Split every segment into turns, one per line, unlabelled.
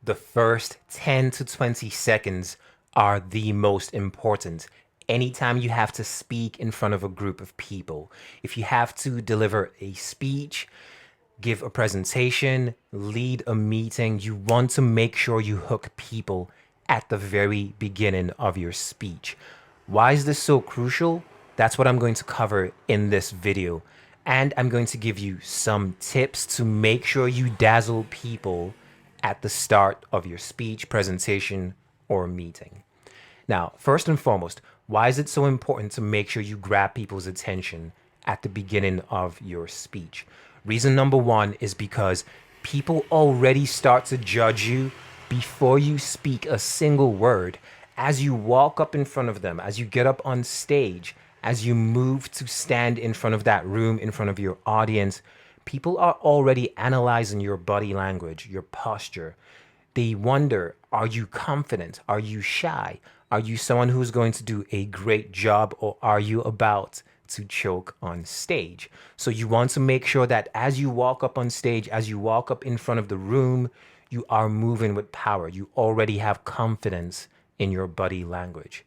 The first 10 to 20 seconds are the most important. Anytime you have to speak in front of a group of people, if you have to deliver a speech, give a presentation, lead a meeting, you want to make sure you hook people at the very beginning of your speech. Why is this so crucial? That's what I'm going to cover in this video. And I'm going to give you some tips to make sure you dazzle people at the start of your speech, presentation, or meeting. Now, first and foremost, why is it so important to make sure you grab people's attention at the beginning of your speech? Reason number one is because people already start to judge you before you speak a single word. As you walk up in front of them, as you get up on stage, as you move to stand in front of that room, in front of your audience, people are already analyzing your body language, your posture. They wonder, are you confident? Are you shy? Are you someone who's going to do a great job, or are you about to choke on stage? So you want to make sure that as you walk up on stage, as you walk up in front of the room, you are moving with power. You already have confidence in your body language.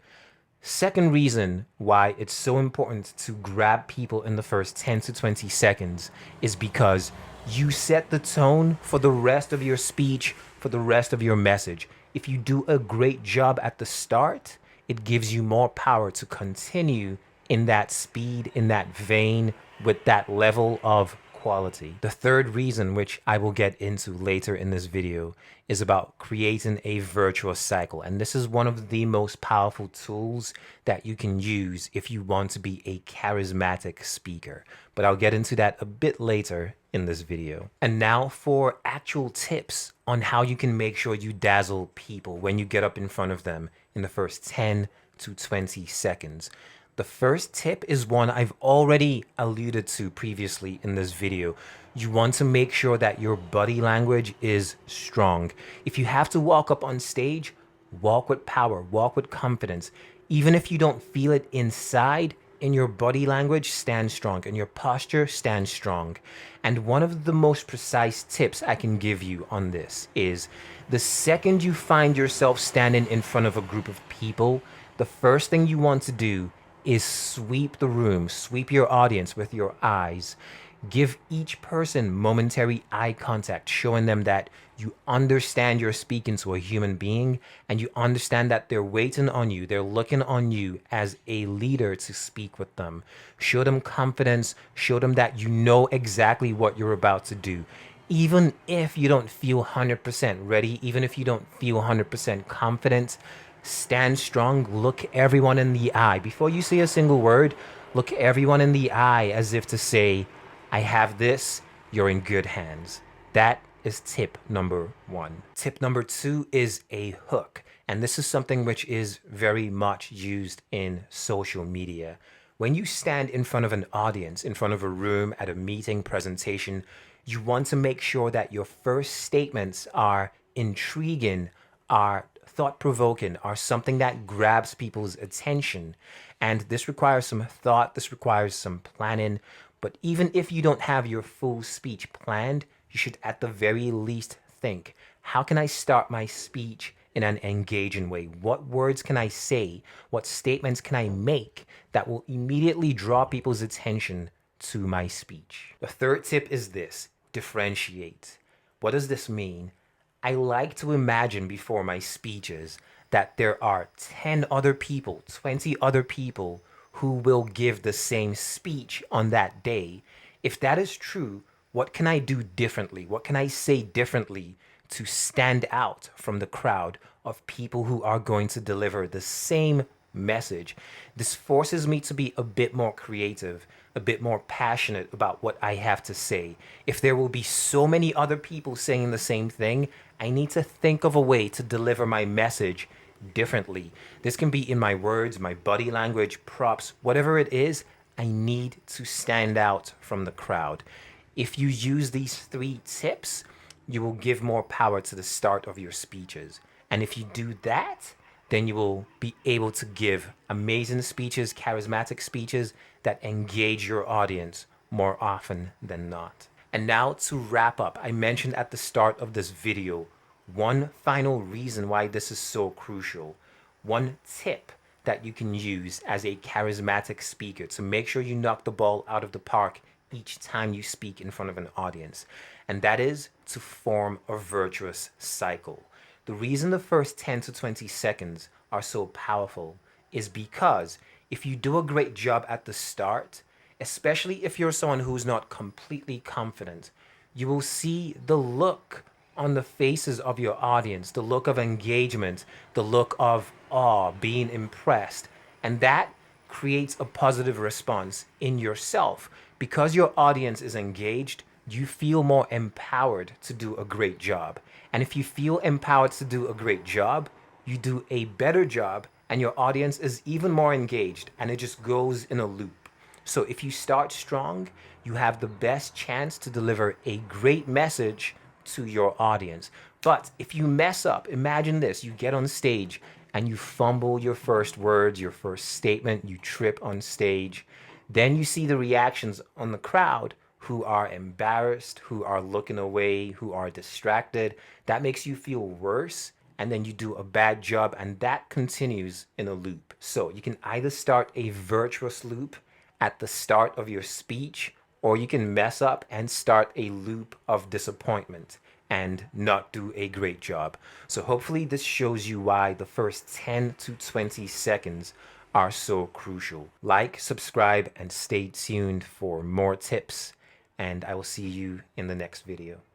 Second reason why it's so important to grab people in the first 10 to 20 seconds is because you set the tone for the rest of your speech, for the rest of your message. If you do a great job at the start, it gives you more power to continue in that speed, in that vein, with that level of quality. The third reason, which I will get into later in this video, is about creating a virtuous cycle. And this is one of the most powerful tools that you can use if you want to be a charismatic speaker. But I'll get into that a bit later in this video. And now for actual tips on how you can make sure you dazzle people when you get up in front of them in the first 10 to 20 seconds. The first tip is one I've already alluded to previously in this video. You want to make sure that your body language is strong. If you have to walk up on stage, walk with power, walk with confidence. Even if you don't feel it inside, in your body language, stand strong. In your posture, stand strong. And one of the most precise tips I can give you on this is the second you find yourself standing in front of a group of people, the first thing you want to do is sweep the room, sweep your audience with your eyes. Give each person momentary eye contact, showing them that you understand you're speaking to a human being and you understand that they're waiting on you. They're looking on you as a leader to speak with them. Show them confidence. Show them that you know exactly what you're about to do. Even if you don't feel 100% ready, even if you don't feel 100% confident, stand strong, look everyone in the eye. Before you say a single word, look everyone in the eye as if to say, I have this, you're in good hands. That is tip number one. Tip number two is a hook. And this is something which is very much used in social media. When you stand in front of an audience, in front of a room, at a meeting, presentation, you want to make sure that your first statements are intriguing, are thought-provoking, are something that grabs people's attention. And this requires some thought, this requires some planning. But even if you don't have your full speech planned, you should at the very least think, how can I start my speech in an engaging way? What words can I say? What statements can I make that will immediately draw people's attention to my speech? The third tip is this: differentiate. What does this mean? I like to imagine before my speeches that there are 10 other people, 20 other people who will give the same speech on that day. If that is true, what can I do differently? What can I say differently to stand out from the crowd of people who are going to deliver the same message? This forces me to be a bit more creative, a bit more passionate about what I have to say. If there will be so many other people saying the same thing, I need to think of a way to deliver my message differently. This can be in my words, my body language, props, whatever it is. I need to stand out from the crowd. If you use these three tips, you will give more power to the start of your speeches. And if you do that, then you will be able to give amazing speeches, charismatic speeches that engage your audience more often than not. And now to wrap up, I mentioned at the start of this video One final reason why this is so crucial, one tip that you can use as a charismatic speaker to make sure you knock the ball out of the park each time you speak in front of an audience, and that is to form a virtuous cycle. The reason the first 10 to 20 seconds are so powerful is because if you do a great job at the start, especially if you're someone who's not completely confident, you will see the look on the faces of your audience, the look of engagement, the look of awe, being impressed. And that creates a positive response in yourself. Because your audience is engaged, you feel more empowered to do a great job. And if you feel empowered to do a great job, you do a better job, and your audience is even more engaged, and it just goes in a loop. So if you start strong, you have the best chance to deliver a great message to your audience. But if you mess up, imagine this, you get on stage and you fumble your first words, your first statement, you trip on stage. Then you see the reactions on the crowd who are embarrassed, who are looking away, who are distracted. That makes you feel worse. And then you do a bad job, and that continues in a loop. So you can either start a virtuous loop at the start of your speech, or you can mess up and start a loop of disappointment and not do a great job. So hopefully this shows you why the first 10 to 20 seconds are so crucial. Like, subscribe, and stay tuned for more tips, and I will see you in the next video.